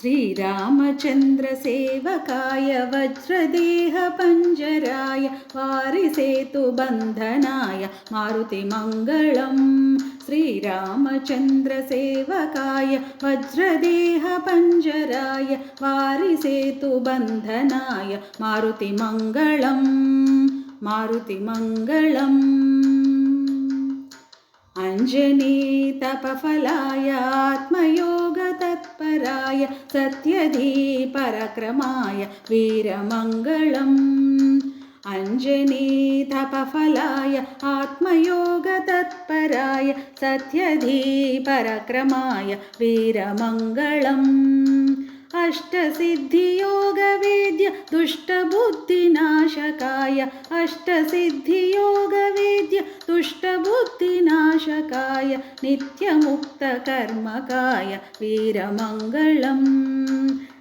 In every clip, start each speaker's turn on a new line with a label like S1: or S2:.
S1: श्रीरामचन्द्रसेवकाय वज्रदेहपञ्जराय वारिसेतुबन्धनाय मारुतिमङ्गलम्। श्रीरामचन्द्रसेवकाय वज्रदेहपञ्जराय वारिसेतुबन्धनाय मारुतिमङ्गलम् मारुतिमङ्गलम्। अञ्जनीतपफलाय आत्मयोगतत्पराय सत्यधीपराक्रमाय वीरमङ्गलम्। अञ्जनीतपफलाय आत्मयोगतत्पराय सत्यधीपराक्रमाय वीरमङ्गलम्। अष्टसिद्धियोगवेद्य दुष्टबुद्धिनाशकाय अष्टसिद्धियोगवेद्य दुष्टबुद्धिनाशकाय नित्यमुक्तकर्मकाय वीरमङ्गलम्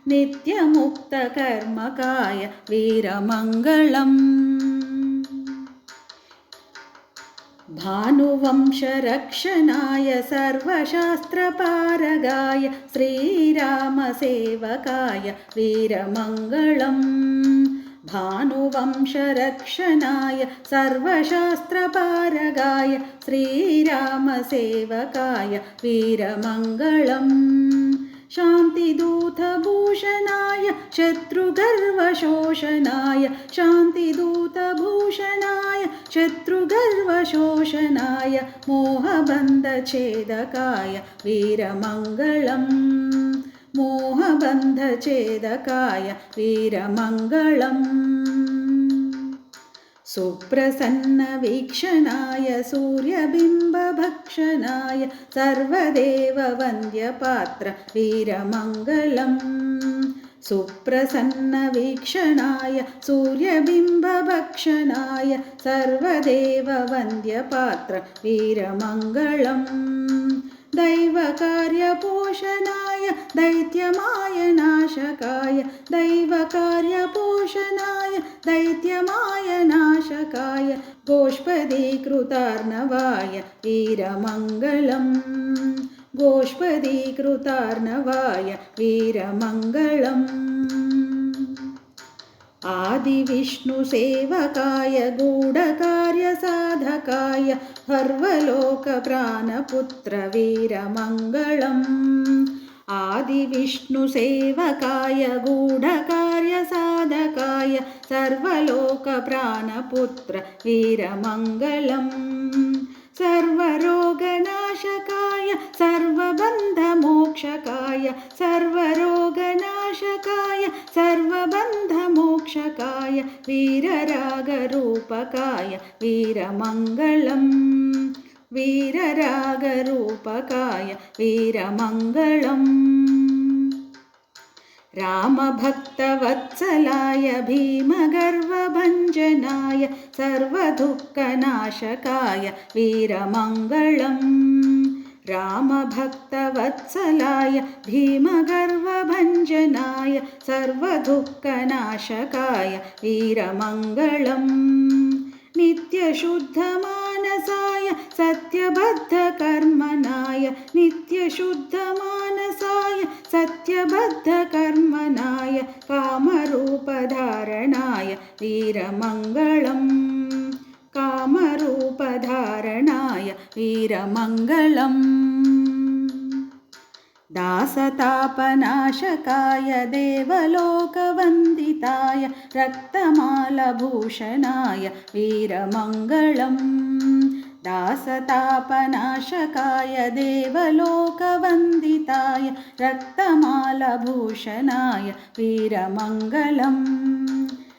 S1: नित्यमुक्तकर्मकाय वीरमङ्गलम्। भानुवंशरक्षणाय सर्वशास्त्रपारगाय श्रीरामसेवकाय वीरमङ्गलम्। भानुवंशरक्षणाय सर्वशास्त्रपारगाय श्रीरामसेवकाय वीरमङ्गलम्। शान्तिदूतभूषणाय शत्रुगर्वशोषणाय शान्तिदूतभूषणाय शत्रुगर्वशोषणाय मोहबन्धच्छेदकाय वीरमङ्गलम् मोहबन्धच्छेदकाय वीरमङ्गलम्। सुप्रसन्नवीक्षणाय सूर्यबिम्बभक्षणाय सर्वदेववन्द्यपात्र वीरमङ्गलम्। सुप्रसन्नवीक्षणाय सूर्यबिम्बभक्षणाय सर्वदेववन्द्यपात्र वीरमङ्गलम्। दैवकार्यपोषणाय दैत्यमायनाशकाय दैवकार्यपोषणाय दैत्यमायनाशकाय गोष्पदीकृतार्णवाय वीरमङ्गलम् गोष्पदीकृतार्णवाय वीरमङ्गलम्। आदिविष्णुसेवकाय गूढकार्यसाधकाय सर्वलोकप्राणपुत्र वीरमङ्गलम्। आदिविष्णुसेवकाय गूढकार्यसाधकाय सर्वलोकप्राणपुत्र वीरमङ्गलम्। सर्वरोगनाशकाय सर्वबन्धमोक्षकाय सर्वरोगनाशकाय सर्वबन्धमोक्षकाय वीररागरूपकाय वीरमङ्गलम् वीररागरूपकाय वीरमङ्गलम्। रामभक्तवत्सलाय भीमगर्वभञ्जनाय सर्वदुःखनाशकाय वीरमङ्गलम्। रामभक्तवत्सलाय भीमगर्वभञ्जनाय सर्वदुःखनाशकाय वीरमङ्गलम्। नित्यशुद्धमानसाय सत्यबद्धकर्मणाय नित्यशुद्धमानसाय सत्यबद्धकर्मणाय कामरूपधारणाय वीरमङ्गलम् कामरूपधारणाय वीरमङ्गलम्। दासतापनाशकाय देवलोकवन्दिताय रक्तमालभूषणाय वीरमङ्गलम्। दासतापनाशकाय देवलोकवन्दिताय रक्तमालभूषणाय वीरमङ्गलम्।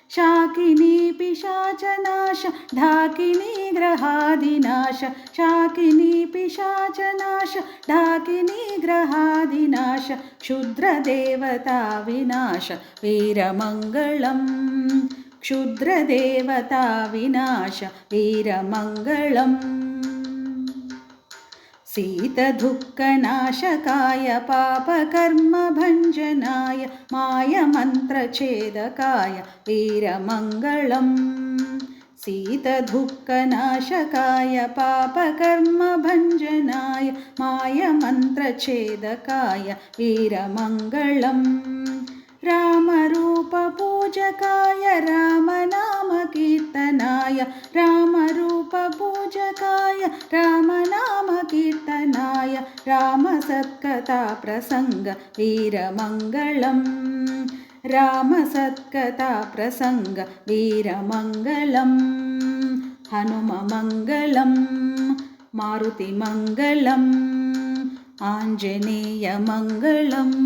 S1: शाकिनीपिशाचनाश ढाकिनीग्रहादिनाश शाकिनीपिशाचनाश ढाकिनीग्रहादिनाश क्षुद्रदेवताविनाश वीरमङ्गलम् क्षुद्रदेवताविनाश वीरमङ्गलम्। शीतदुःखनाशकाय पापकर्मभञ्जनाय मायमन्त्रच्छेदकाय वीरमङ्गलम्। शीतदुःखनाशकाय पापकर्मभञ्जनाय मायमन्त्रच्छेदकाय वीरमङ्गलम् रामरूपपूजकाय रामनामकीर्तनाय रामरूपपूजकाय रामनामकीर्तनाय रामसत्कथाप्रसङ्ग वीरमङ्गलम् रामसत्कथाप्रसङ्ग वीरमङ्गलम् हनुममङ्गलम् मारुतिमङ्गलम् आञ्जनेयमङ्गलम्।